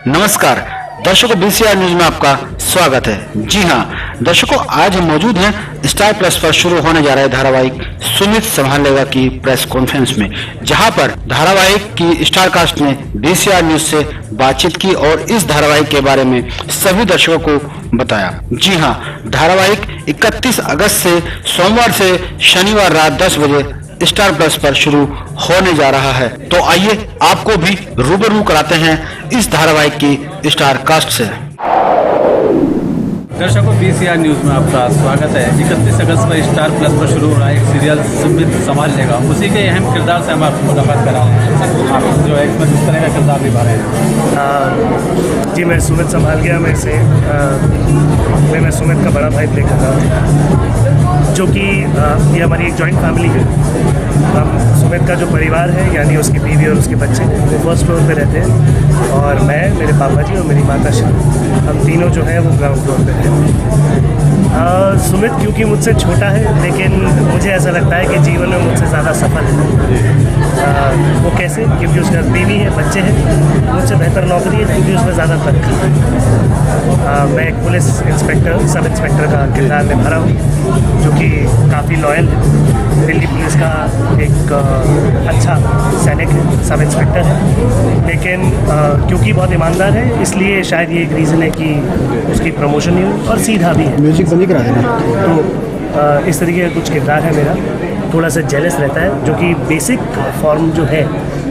नमस्कार दर्शकों, BCR news में आपका स्वागत है। जी हाँ दर्शकों, आज हम मौजूद हैं स्टार प्लस पर शुरू होने जा रहे धारावाहिक सुमित संभालेगा की प्रेस कॉन्फ्रेंस में, जहां पर धारावाहिक की स्टार कास्ट ने बीसीआर न्यूज से बातचीत की और इस धारावाहिक के बारे में सभी दर्शकों को बताया। जी हाँ, धारावाहिक 31 अगस्त से सोमवार से शनिवार रात 10 बजे स्टार प्लस पर शुरू होने जा रहा है। तो आइए आपको भी रूबरू कराते हैं इस धारावाहिक की स्टार कास्ट से। दर्शकों, बीसीआर न्यूज़ में आपका स्वागत है। 31 अगस्त पर स्टार प्लस पर शुरू हो रहा है एक सीरियल सुमित संभाल लेगा। उसी के अहम किरदार से हम आपको मुलाकात करा रहे हैं। आप जो है इसमें किस तरह का किरदार निभा रहे हैं? जी, मैं सुमित संभाल गया में से मैं सुमित का बड़ा भाई प्ले कर रहा हूँ, जो कि ये हमारी एक जॉइंट फैमिली है। हम सुमित का जो परिवार है, यानी उसकी बीवी और उसके बच्चे, वो फर्स्ट फ्लोर पे रहते हैं और मैं, मेरे पापा जी और मेरी माता श्री, हम तीनों जो है वो ग्राउंड फ्लोर पे रहते हैं। सुमित क्योंकि मुझसे छोटा है, लेकिन मुझे ऐसा लगता है कि जीवन में मुझसे ज़्यादा सफल है। वो कैसे? क्योंकि उसका बीवी है, बच्चे हैं, मुझसे बेहतर नौकरी है, क्योंकि उसमें ज़्यादा तनख्वाह है। मैं एक पुलिस इंस्पेक्टर, सब इंस्पेक्टर का किरदार निभा रहा हूँ, जो कि काफ़ी लॉयल है। दिल्ली पुलिस का एक अच्छा सैनिक है, सब इंस्पेक्टर है, लेकिन क्योंकि बहुत ईमानदार है, इसलिए शायद ये एक रीज़न है कि उसकी प्रमोशन नहीं हुई, और सीधा भी है। म्यूजिक बंद करा देना। तो इस तरीके का कुछ किरदार है मेरा। थोड़ा सा जेलस रहता है, जो कि बेसिक फॉर्म जो है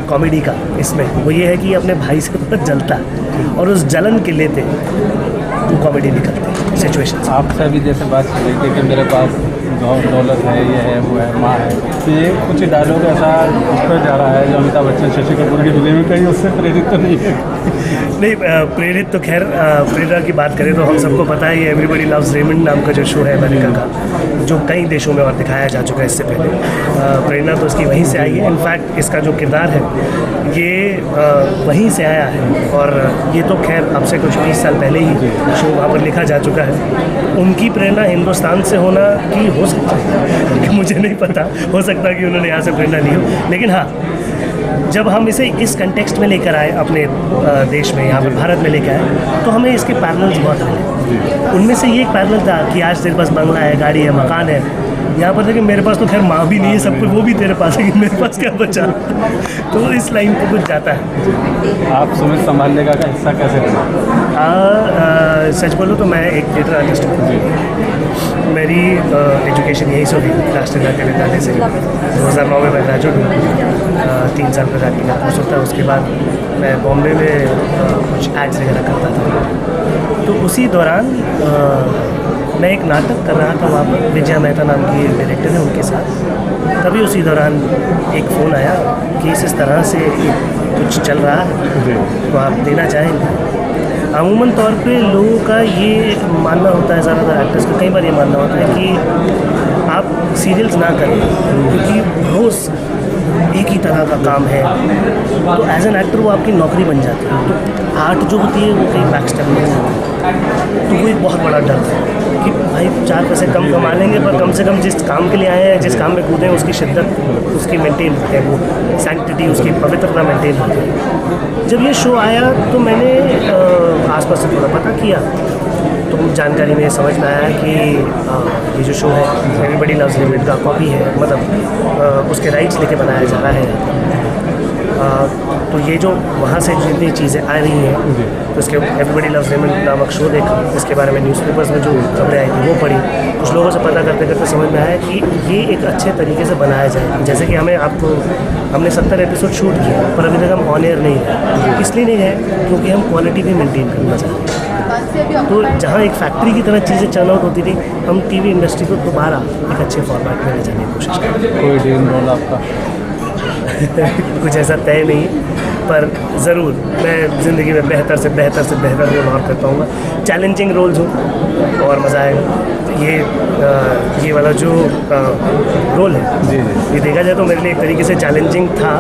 कॉमेडी का इसमें, वो ये है कि अपने भाई से बहुत जलता है और उस जलन के लेते वो कॉमेडी निकलती है सिचुएशन। आपसे भी जैसे बात कर रही थी कि मेरे पास दौलत है, ये है, वो है, माँ है, तो ये कुछ डायलॉग ऐसा उस पर जा रहा है जो अमिताभ बच्चन शशि कपूर की फिल्म में, कहीं उससे प्रेरित तो नहीं है? नहीं, प्रेरित तो खैर, प्रेरणा की बात करें तो हम सबको पता है, एवरीबॉडी लव्स रेमंड नाम का जो शो है अमेरिका का, जो कई देशों में और दिखाया जा चुका है इससे पहले। प्रेरणा तो उसकी वहीं से आई है। इनफैक्ट इसका जो किरदार है ये वहीं से आया है, और ये तो खैर अब से कुछ 20 साल पहले ही शो वहाँ पर लिखा जा चुका है। उनकी प्रेरणा हिंदुस्तान से होना की हो सकता है, मुझे नहीं पता, हो सकता है कि उन्होंने यहाँ से प्रेरणा ली हो, लेकिन हाँ, जब हम इसे इस कंटेक्स्ट में लेकर आए अपने देश में, यहाँ पर भारत में लेकर आए, तो हमें इसके पैरेलल्स बहुत मिले। उनमें से ये एक पैरेलल था कि आज तेरे पास बंगला है, गाड़ी है, मकान है। यहाँ पर था कि मेरे पास तो खैर माँ भी नहीं है, सब कुछ वो भी तेरे पास है, कि मेरे पास क्या बचा। तो इस लाइन पर कुछ जाता है। आप सुमित संभालेगा का हिस्सा कैसे बने? सच बोलो तो मैं एक थिएटर आर्टिस्ट हूँ। मेरी एजुकेशन यहीं से हुई, राष्ट्रीय नाट्य विद्यालय से। 2009 में मैं ग्रेजुएट हूँ। 3 साल का एक्टिंग का कोर्स होता है। उसके बाद मैं बॉम्बे में कुछ एड्स वगैरह करता था। तो उसी दौरान मैं एक नाटक कर रहा था वहाँ पर, विजया मेहता नाम की डायरेक्टर है, उनके साथ। तभी उसी दौरान एक फ़ोन आया कि इस तरह से कुछ चल रहा है, तो आप देना चाहेंगे। अमूमन तौर पे लोगों का ये मानना होता है, ज़्यादातर एक्टर्स का कई बार ये मानना होता है कि आप सीरियल्स ना करें, क्योंकि रोज़ एक ही तरह का काम है, तो एज एन एक्टर वो आपकी नौकरी बन जाती है। तो आर्ट जो होती है वो कहीं बैक स्टेप में जाती है। तो वो एक बहुत बड़ा डर है कि भाई 4 पैसे कम कमा लेंगे, पर कम से कम जिस काम के लिए आए हैं, जिस काम में कूदे हैं, उसकी शिद्दत, उसकी मेंटेन है, वो सैंक्टिटी, उसकी पवित्रता मेंटेन होती है। जब ये शो आया तो मैंने आसपास से थोड़ा पता किया, तो जानकारी में समझ में आया कि ये जो शो है एवरीबॉडी लव्स रेमंड का कॉपी है, मतलब उसके राइट्स लेके बनाया जा रहा है। तो ये जो वहाँ से जितनी चीज़ें आ रही हैं, तो इसके एवरीबॉडी लव्स रेमंड नामक शो देखा, इसके बारे में न्यूज़पेपर्स में जो खबरें आई थी वो पढ़ी, कुछ लोगों से पता करते करते समझ में आया कि ये एक अच्छे तरीके से बनाया जाए। जैसे कि हमने 70 एपिसोड शूट किया, पर अभी तक हम ऑन एयर नहीं है। इसलिए नहीं है क्योंकि हम क्वालिटी भी मेंटेन करना चाहते हैं। तो जहाँ एक फैक्ट्री की तरह चीज़ें चर्न आउट होती थी, हम टीवी इंडस्ट्री को दोबारा एक अच्छे फॉर्मेट में ले जाने की कोशिश करते हैं। कोई ड्रीम रोल आपका? कुछ ऐसा तय नहीं, पर ज़रूर मैं ज़िंदगी में बेहतर से बेहतर रोल और कर पाऊँगा। चैलेंजिंग रोल्स हो और मज़ा आएगा। ये वाला जो रोल है, ये देखा जाए तो मेरे लिए एक तरीके से चैलेंजिंग था,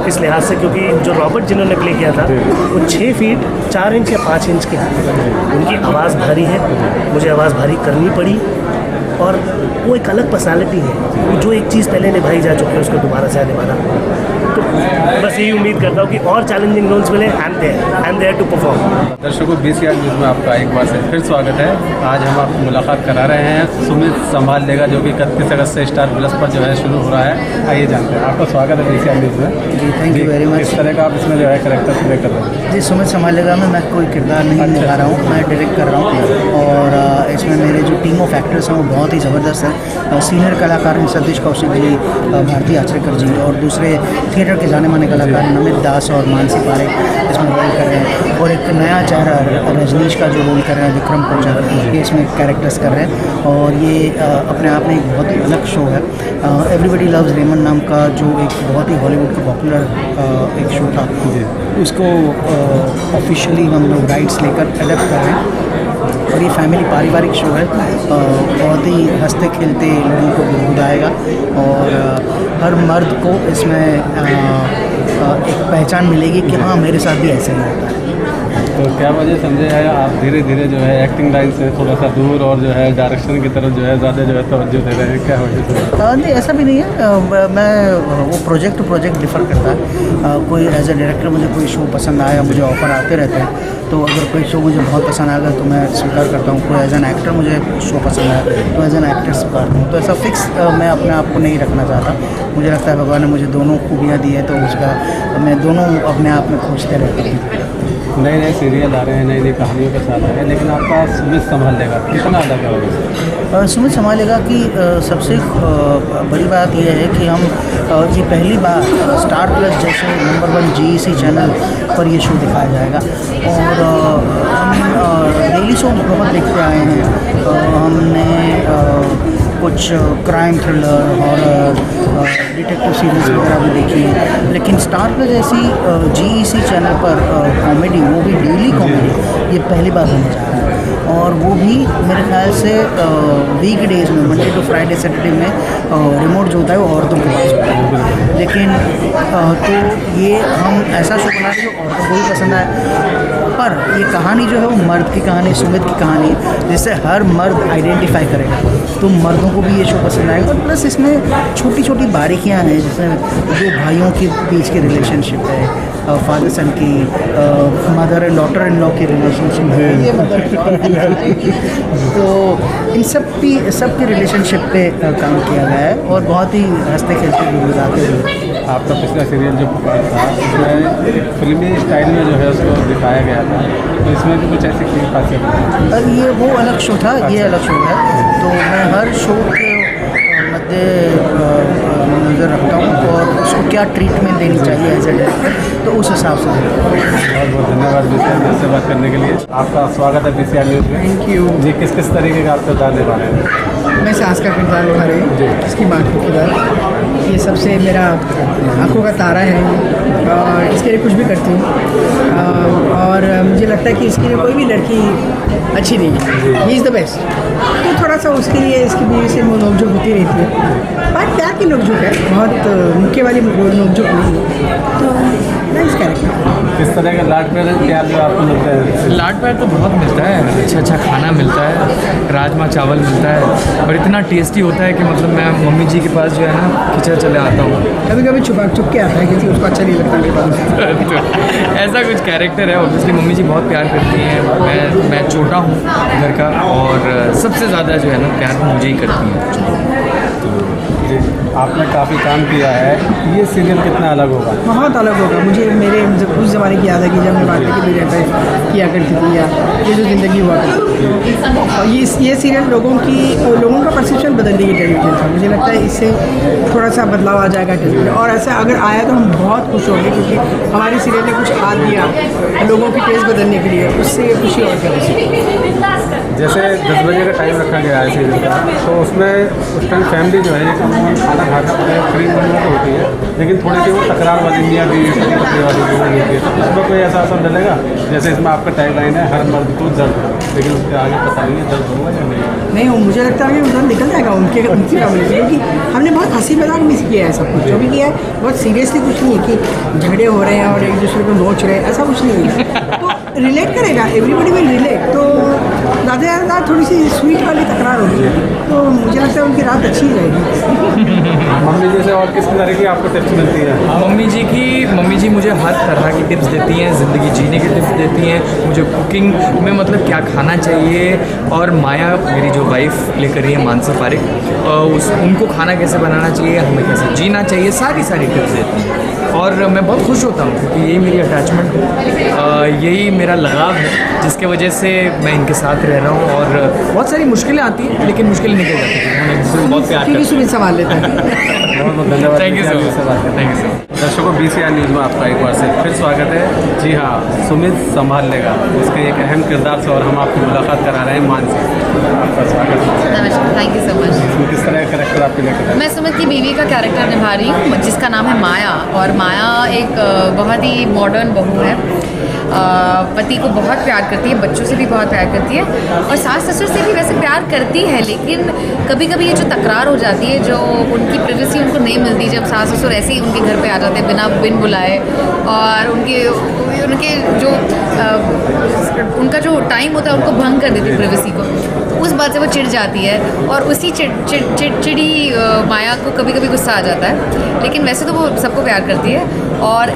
इस लिहाज से क्योंकि जो रॉबर्ट जिन्होंने प्ले किया था वो 6 फीट 4 इंच या 5 इंच के हैं। उनकी आवाज़ भारी है, मुझे आवाज़ भारी करनी पड़ी, और वो एक अलग पर्सनालिटी है, जो एक चीज़ पहले निभाई जा चुकी है उसको दोबारा से निभाना। तो तो बस यही उम्मीद करता हूँ कि और चैलेंजिंग रोल्स मिले। I am there to perform. दर्शकों BCR न्यूज़ में आपका एक बार से फिर स्वागत है। आज हम आपको मुलाकात करा रहे हैं सुमित संभाल लेगा, जो कि 31 अगस्त से स्टार प्लस पर जो है शुरू हो रहा है। आइए जानते हैं। आपका स्वागत है BCR न्यूज़ में। जी थैंक यू वेरी मच। किस तरह का आप इसमें जो है कैरेक्टर प्ले कर रहे हैं? जी सुमित संभालेगा में मैं कोई किरदार नहीं निभा रहा हूँ, मैं डायरेक्ट कर रहा हूँ। और इसमें मेरे जो टीम ऑफ एक्टर्स हैं वो बहुत ही ज़बरदस्त है। सीनियर कलाकार हैं सतीश कौशिक जी, भारती आचरेकर जी, और दूसरे थिएटर के जाने माने कलाकार नमित दास और मानसी पारेख इसमें रोल कर रहे हैं। और एक नया चेहरा रजनीश का जो रोल कर रहे हैं विक्रम कोचर, ये इसमें कैरेक्टर्स कर रहे हैं। और ये अपने आप में एक बहुत ही अलग शो है। एवरीबडी लव्स रेमंड नाम का जो एक बहुत ही हॉलीवुड का पॉपुलर एक शो था, उसको ऑफिशियली हम लोग राइट्स लेकर एडेप्ट कर रहे हैं। और ये फैमिली पारिवारिक शो है, बहुत ही हंसते खेलते लोगों को गुदगुदाएगा। और हर मर्द को इसमें एक पहचान मिलेगी कि हाँ मेरे साथ भी ऐसे ही होता है। तो क्या वजह समझे है आप धीरे धीरे जो है एक्टिंग लाइन से थोड़ा सा दूर और जो है डायरेक्शन की तरफ जो है ज़्यादा जो है तवज्जो दे रहे हैं, क्या वजह से? नहीं ऐसा भी नहीं है। मैं वो प्रोजेक्ट टू प्रोजेक्ट डिफ़र करता है। कोई एज ए डायरेक्टर मुझे कोई शो पसंद आया, मुझे ऑफ़र आते रहते हैं, तो अगर कोई शो मुझे बहुत पसंद आएगा तो मैं स्वीकार करता हूँ। कोई एज एन एक्टर मुझे शो पसंद आया तो एज एन एक्टर स्वीकारता हूँ। तो ऐसा फिक्स मैं अपने आप को नहीं रखना चाहता। मुझे लगता है भगवान ने मुझे दोनों खूबियाँ दी है, तो उसका मैं दोनों अपने आप में खोजते रहता हूँ। नए नए सीरियल आ रहे हैं, नई नई कहानियों के साथ आ रहे हैं, लेकिन आपका सुमित संभाल लेगा कितना अलग है वजह? सुमित संभालेगा की सबसे बड़ी बात यह है कि हम ये पहली बार स्टार प्लस जैसे नंबर 1 GEC चैनल पर ये शो दिखाया जाएगा। और हम डेली शो बहुत देखते आए हैं। हमने कुछ crime thriller, horror, detective series वगैरह भी देखी है, लेकिन स्टार प्लस जैसी GEC चैनल पर कॉमेडी, वो भी डेली कॉमेडी, ये पहली बार होने जा रहा है। और वो भी मेरे ख्याल से वीक डेज में, मंडे टू फ्राइडे सैटरडे में रिमोट जो होता है वो औरतों के पास होता है। लेकिन तो ये हम ऐसा शो बना रहे जो औरतों को भी पसंद आए, पर ये कहानी जो है वो मर्द की कहानी, सुमित की कहानी, जिससे हर मर्द आइडेंटिफाई करेगा, तो मर्दों को भी ये शो पसंद आएगा। और प्लस इसमें छोटी छोटी बारीकियां हैं, जिसमें दो भाइयों के बीच की रिलेशनशिप है, फादर सन की, mother and daughter in law की रिलेशनशिप है, ये तो इन सब की रिलेशनशिप पे काम किया गया है। और बहुत ही हंसते खेलते गुजराते हुए। आपका पिछला सीरियल जो पुकार था उसमें फिल्मी स्टाइल में जो है उसको दिखाया गया था, तो इसमें भी कुछ ऐसी खासियत है? ये वो अलग शो था, ये अलग शो है, तो मैं हर शो के मध्य नज़र रखता हूँ और उसको क्या ट्रीटमेंट देनी चाहिए एज ए डायरेक्टर, तो उस हिसाब से बहुत बहुत धन्यवाद BCR न्यूज़ से बात करने के लिए। आपका स्वागत है BCR न्यूज़ में। Thank you. जी किस किस तरीके का आप किरदार निभा रहे हैं? मैं सास का किरदार निभा रही हूँ, इसकी माँ का किरदार। ये सबसे मेरा आंखों का तारा है और इसके लिए कुछ भी करती हूँ। और मुझे लगता है कि इसके लिए कोई भी लड़की अच्छी नहीं है, ही इज़ द बेस्ट। तो थोड़ा सा उसके लिए इसकी बीवी से नोकझोंक होती रहती है, पर प्यार की नोकझोंक है, बहुत मुख्य वाली नोकझोंक नहीं है। तो नाइस कैरेक्टर। किस तरह का लाड प्यार जो आपको मिलता है? लाड प्यार तो बहुत मिलता है, अच्छा खाना मिलता है, राजमा चावल मिलता है, और इतना टेस्टी होता है कि मतलब मैं मम्मी जी के पास जो है ना खिंचा चले आता हूँ। कभी कभी छुप के आता है क्योंकि उसको अच्छा नहीं लगता मेरे पास। ऐसा कुछ कैरेक्टर है। ऑब्वियसली मम्मी जी बहुत प्यार करती हैं, मैं छोटा हूँ घर का, और सबसे ज़्यादा जो है ना प्यार मुझे ही करती हैं। जी आपने काफ़ी काम किया है, ये सीरियल कितना अलग होगा? बहुत अलग होगा। मुझे मेरे उस ज़माने की याद है कि जब मैं बातें के लिए रहता किया करती थी, या ये जो ज़िंदगी हुआ करती। और ये सीरियल लोगों का परसेप्शन बदलने की टेलीविज़न था। मुझे लगता है इससे थोड़ा सा बदलाव आ जाएगा टेलीविज़न, और ऐसा अगर आया तो हम बहुत खुश होंगे, क्योंकि हमारी सीरियल ने कुछ हाथ दिया लोगों की टेस्ट बदलने के लिए, उससे खुशी और क्या। जैसे 10 बजे का टाइम रखा गया है सीरियल का, तो उसमें उस टाइम फैमिली जो है खाना खाकर फ्री बनना तो होती है, लेकिन थोड़ी सी वो तकरार वाली या भी पकड़े वाली जो होती है, उसमें कोई ऐसा असर डलेगा? जैसे इसमें आपका टैगलाइन है हर मर्द को दर्द हो, लेकिन उसके आगे पता नहीं है दर्द होगा या नहीं। नहीं, मुझे लगता है कि उधर निकल जाएगा उनकी फैमिली से, क्योंकि हमने बहुत हंसी मजाक मिस किया है सब कुछ जो भी किया है, बहुत सीरियसली कुछ नहीं है कि झगड़े हो रहे हैं और एक दूसरे को नोच रहे हैं, ऐसा कुछ नहीं है। तो रिलेट करेगा, एवरीबडी विल रिलेट। तो ज़्यादा से ज़्यादा थोड़ी सी स्वीट वाली तकरार होगी, तो मुझे लगता है उनकी रात अच्छी रहेगी। मम्मी जी से और किस तरह की आपको टिप्स मिलती है? मम्मी जी की मुझे हर तरह की टिप्स देती हैं, ज़िंदगी जीने की टिप्स देती हैं, मुझे कुकिंग में मतलब क्या खाना चाहिए, और माया मेरी जो वाइफ लेकर रही है मानसी पारिक, उनको खाना कैसे बनाना चाहिए, हमें कैसे जीना चाहिए, सारी टिप्स देती हैं। और मैं बहुत खुश होता हूँ क्योंकि यही मेरी अटैचमेंट है, यही मेरा लगाव है, जिसके वजह से मैं इनके साथ रह रहा हूँ। और बहुत सारी मुश्किलें आती हैं लेकिन मुश्किलें निकल जाती हैं, उन्होंने मुझसे बहुत प्यार क्योंकि करते सुमित संभाल लेते हैं। बहुत बहुत धन्यवाद। Thank you so much, thank you so much. दर्शकों BCR न्यूज़ में आपका एक बार से फिर स्वागत है। जी हाँ, सुमित संभाल लेगा उसके एक अहम किरदार से और हम आपकी मुलाकात करा रहे हैं मानसी। आपका स्वागत है। नमस्कार, थैंक यू सो मच। इसमें किस तरह का कैरेक्टर आपके लेकर मैं सुमित की बीवी का कैरेक्टर निभा रही हूँ, जिसका नाम है माया। और माया एक बहुत ही मॉडर्न बहू है, पति को बहुत प्यार करती है, बच्चों से भी बहुत प्यार करती है, और सास ससुर से भी वैसे प्यार करती है। लेकिन कभी कभी ये जो तकरार हो जाती है, जो उनकी प्राइवेसी उनको नहीं मिलती, जब सास ससुर ऐसे ही उनके घर पे आ जाते हैं बिन बुलाए, और उनके जो उनका जो टाइम होता है उनको भंग कर देती है प्राइवेसी को, तो उस बात से वो चिढ़ जाती है। और उसी चिड़ी माया को कभी कभी गुस्सा आ जाता है। लेकिन वैसे तो वो सबको प्यार करती है। और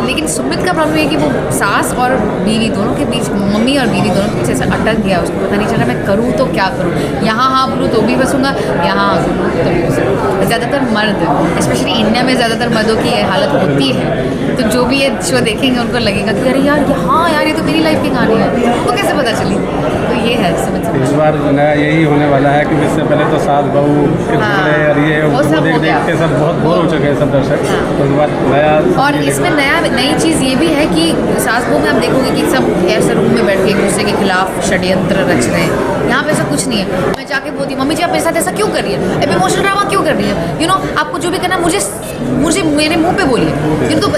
लेकिन सुमित का प्रॉब्लम है कि वो सास और बीवी दोनों के बीच, मम्मी और बीवी दोनों के बीच ऐसा अटक गया, उसको पता नहीं चला मैं करूँ तो क्या करूँ। यहाँ हाँ बोलूँ तो भी फंसूँगा, यहाँ हाँ बोलूँ तो भी फंसूँगा। ज़्यादातर मर्द, स्पेशली इंडिया में ज़्यादातर मर्दों की ये हालत होती है। तो जो भी ये शो देखेंगे उनको लगेगा कि अरे यार हाँ यार, ये तो मेरी लाइफ की कहानी है, तो कैसे पता चली। तो ये है सुमित। इस बार नया यही होने वाला है क्योंकि इससे पहले तो सास बहू के झगड़े और ये वो सब हो देख गया। के सब बहुत बोर हो चुके हैं सब दर्शक। तो इस बार नया, और इसमें नई चीज़ ये भी है कि सास बहू में आप देखोगे कि सब ऐसे रूम में बैठ के एक दूसरे के खिलाफ षड्यंत्र रच रहे हैं। यहाँ पे ऐसा कुछ नहीं है। मैं जाके बोलती मम्मी जी आप मेरे साथ ऐसा क्यों कर रही है, अब इमोशनल ड्रामा क्यों कर रही है, यू नो आपको जो भी करना मुझे मेरे मुंह पे बोलिए। ये तो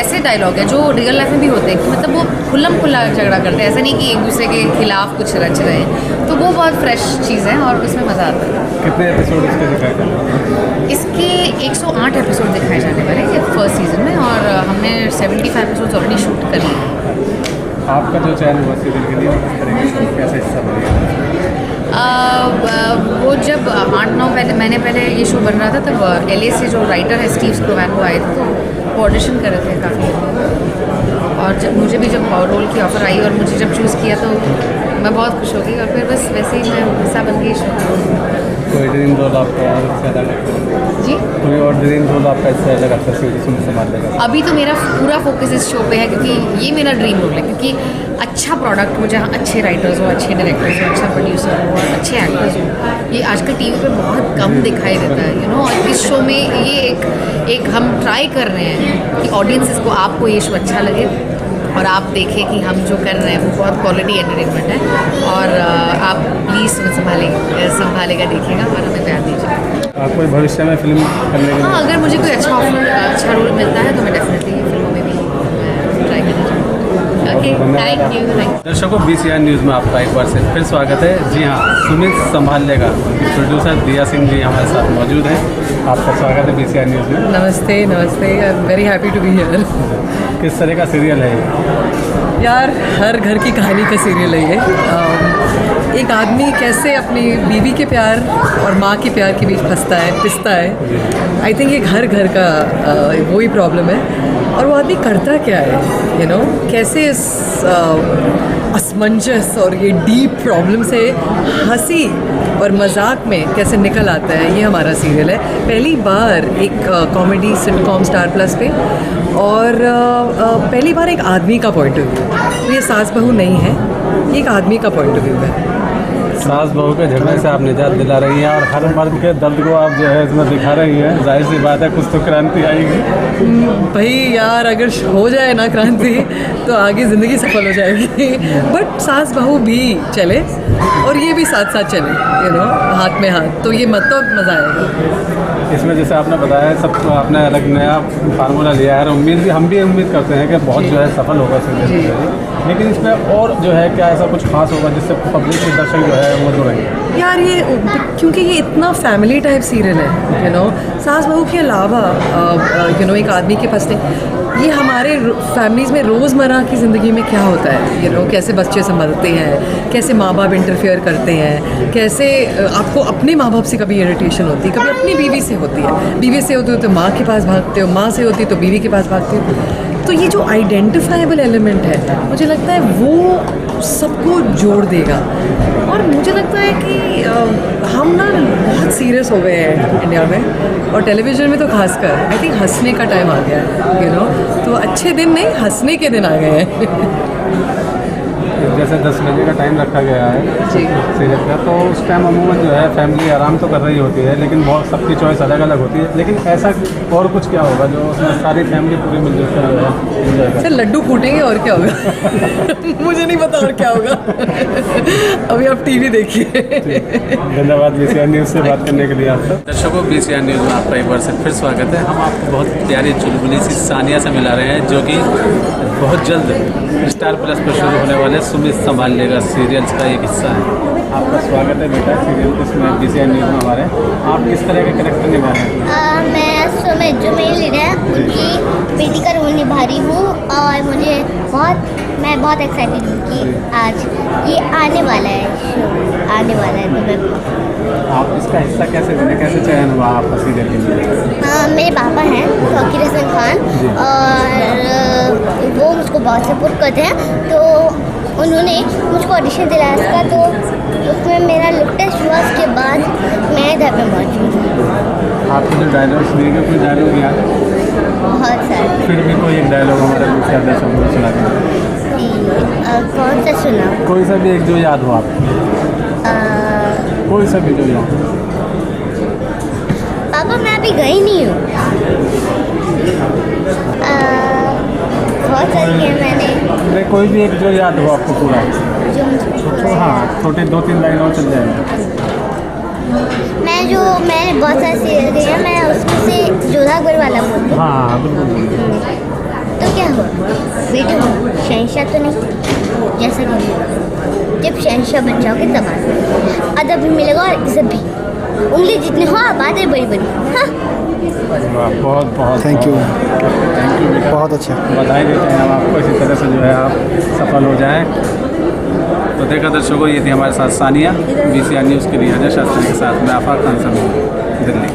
ऐसे डायलॉग है जो रियल लाइफ में भी होते हैं कि मतलब वो खुल्लम खुल्ला झगड़ा करते हैं, ऐसा नहीं कि एक दूसरे के खिलाफ कुछ रच रहे हैं। तो वो बहुत फ्रेश चीज़ है और उसमें मज़ा आता है। कितने एपिसोड इसके दिखाए जाएंगे? इसके 108 एपिसोड दिखाए जाने वाले हैं फर्स्ट सीज़न में, और हमने 75 एपिसोड्स ऑलरेडी शूट कर लिए। आपका जो चयन हुआ सीरियल के लिए किस तरीके से कैसे हिस्सा बनेगा? वो जब 8-9 महीने पहले ये शो बन रहा था, तब LA से जो राइटर है स्टीव स्क्रोवैन वो आए थे, तो वो ऑडिशन कर रहे थे काफ़ी। और जब मुझे भी जब रोल की ऑफ़र आई और मुझे जब चूज़ किया तो मैं बहुत खुश हो गई, और फिर बस वैसे ही मैं हिस्सा बन गई शो। कोई ड्रीम रोल आपका इससे अलग लगता जी, है? कोई और ड्रीम रोल आपका इससे अलग लगता है सुमित संभाल लेगा? अभी तो मेरा पूरा फोकस इस शो पे है, क्योंकि ये मेरा ड्रीम रोल है। क्योंकि अच्छा प्रोडक्ट हो, जहाँ अच्छे राइटर्स हो, अच्छे डायरेक्टर्स हो, अच्छा प्रोड्यूसर हो और अच्छे एक्टर्स हो, ये आजकल टीवी पे बहुत कम दिखाई देता है, यू नो। और इस शो में ये एक हम ट्राई कर रहे हैं कि ऑडियंसेस को, आपको ये शो अच्छा लगे और आप देखें कि हम जो कर रहे हैं वो बहुत क्वालिटी एंटरटेनमेंट है। और आप प्लीज़ संभालेगा देखिएगा और हमें प्यार दीजिएगा। आपको भविष्य में फिल्म करने के हाँ, अगर मुझे कोई अच्छा ऑफर, अच्छा रोल मिलता है तो मैं डेफिनेटली फिल्मों में भी ट्राई करना चाहूँगी। Okay, thank you. दर्शकों BCR न्यूज़ में आपका एक बार से फिर स्वागत है। जी हाँ, सुमित संभाल लेगा प्रोड्यूसर दिया सिंह जी हमारे साथ मौजूद हैं। आपका स्वागत है BCR न्यूज़ में। नमस्ते नमस्ते, I am very happy to be here. किस तरह का सीरियल है ये? यार हर घर की कहानी का सीरियल है ये। एक आदमी कैसे अपनी बीवी के प्यार और माँ के प्यार के बीच पिसता है। आई थिंक ये हर घर का वही प्रॉब्लम है। और वो आदमी करता क्या है, यू नो, कैसे इस असमंजस और ये डीप प्रॉब्लम से हंसी और मजाक में कैसे निकल आता है, ये हमारा सीरियल है। पहली बार एक कॉमेडी सिटकॉम स्टार प्लस पे, और पहली बार एक आदमी का पॉइंट ऑफ व्यू। ये सास बहू नहीं है, ये एक आदमी का पॉइंट ऑफ व्यू है। सास बहू के झगड़े से आप निजात दिला रही हैं और हर मर्द के दर्द को आप जो है इसमें दिखा रही हैं। जाहिर सी बात है कुछ तो क्रांति आएगी। भाई यार अगर हो जाए ना क्रांति तो आगे ज़िंदगी सफल हो जाएगी। बट सास बहू भी चले और ये भी साथ साथ चले, यू नो, हाथ में हाथ, तो ये मतलब मज़ा आएगा। इसमें जैसे आपने बताया सब तो आपने अलग नया फार्मूला लिया है और हम भी उम्मीद करते हैं कि बहुत जो है सफल होगा सीरियल। लेकिन इसमें और जो है क्या ऐसा कुछ खास होगा जिससे पब्लिक के दर्शक जो है वो जुड़ेंगे? यार ये क्योंकि ये इतना फैमिली टाइप सीरियल है, यू नो, सास बहू के अलावा यू नो एक आदमी के पास ये हमारे फैमिलीज़ में रोज़मर्रा की ज़िंदगी में क्या होता है, यू नो, कैसे बच्चे संभलते हैं, कैसे माँ बाप इंटरफेयर करते हैं, कैसे आपको अपने माँ बाप से कभी इरिटेशन होती है, कभी अपनी बीवी से होती है। बीवी से होती हो तो माँ के पास भागते हो, माँ से होती तो बीवी के पास भागते हो। तो ये जो आइडेंटिफाइबल एलिमेंट है, मुझे लगता है वो सबको जोड़ देगा। और मुझे लगता है कि हम ना बहुत सीरियस हो गए हैं इंडिया में, और टेलीविज़न में तो खासकर आई थिंक हंसने का टाइम आ गया है, यू नो। तो अच्छे दिन नहीं, हंसने के दिन आ गए हैं। जैसे 10 बजे का टाइम रखा गया है जी। सीरियल का, तो उस टाइम अमूमन जो है फैमिली आराम तो कर रही होती है, लेकिन बहुत सबकी चॉइस अलग अलग होती है। लेकिन ऐसा और कुछ क्या होगा जो उसमें सारी फैमिली पूरी मिलजुल कर जो है एंजॉय कर? सर लड्डू फूटेंगे और क्या होगा। मुझे नहीं पता और क्या होगा। अभी आप टीवी देखिए। धन्यवाद BCR न्यूज़ से बात करने के लिए आपका। दर्शकों, BCR न्यूज़ में आपका एक बार से फिर स्वागत है। हम आपको बहुत प्यारी चुलबुली सी सानिया से मिला रहे हैं, जो कि बहुत जल्द स्टार प्लस पर शुरू होने वाले सुमित संभाल लेगा सीरियल्स का एक हिस्सा है। आपका स्वागत है बेटा सीरियल इसमें BCR न्यूज़ में हमारे। आप किस तरह के कैरेक्टर निभा रहे हैं? मैं सुमित, जो मेरी लीडर है, उनकी बेटी का रोल निभा रही हूँ, और मैं बहुत एक्साइटेड हूँ कि आज ये आने वाला है, शो आने वाला है। तो मैं आप इसका हिस्सा कैसे बने, कैसे चयन हुआ आपका सीरियल के लिए? मेरे पापा हैं फकीर हसन खान, और वो मुझको बहुत सपोर्ट करते हैं, तो उन्होंने मुझको ऑडिशन दिलाया इसका, तो उसमें मेरा लुक टेस्ट हुआ। उसके बाद मैं इधर पे पहुँची। आपको जो डायलॉग सुनेंगे, कोई डायलॉग याद? बहुत सारे। फिर भी कोई एक डायलॉग हमारे BCR दर्शकों को सुना दें। कौन सा सुना? कोई सा भी एक जो याद हो आपको, कोई सा भी जो याद हो। पापा मैं अभी गई नहीं हूँ। बहुत सारी है मैंने। कोई भी एक जो याद हो आपको पूरा। जो मुझे हाँ, छोटे 2-3 लाइन और चल जाएंगे। मैंने बहुत सारे सीरियल देखे हैं, मैं उसमें से जोधा अकबर वाला बोलती हूँ। हाँ बिल्कुल। तो क्या हुआ बेटे, शहंशाह तो नहीं, जैसा कि जब शहंशाह बन जाओगे तब आना, अदब भी मिलेगा और इज्जत भी। उंगली जितनी हो, बातें बड़ी बड़ी। हाँ, बहुत बहुत थैंक यू बेटा, बहुत अच्छा। बधाई देते हैं हम आपको। इसी तरह से जो है आप सफल हो जाएं। तो देखा दर्शकों, ये थी हमारे साथ सानिया। BCR न्यूज़ के लिए अजय शास्त्री के साथ मैं आफाक खान, दिल्ली।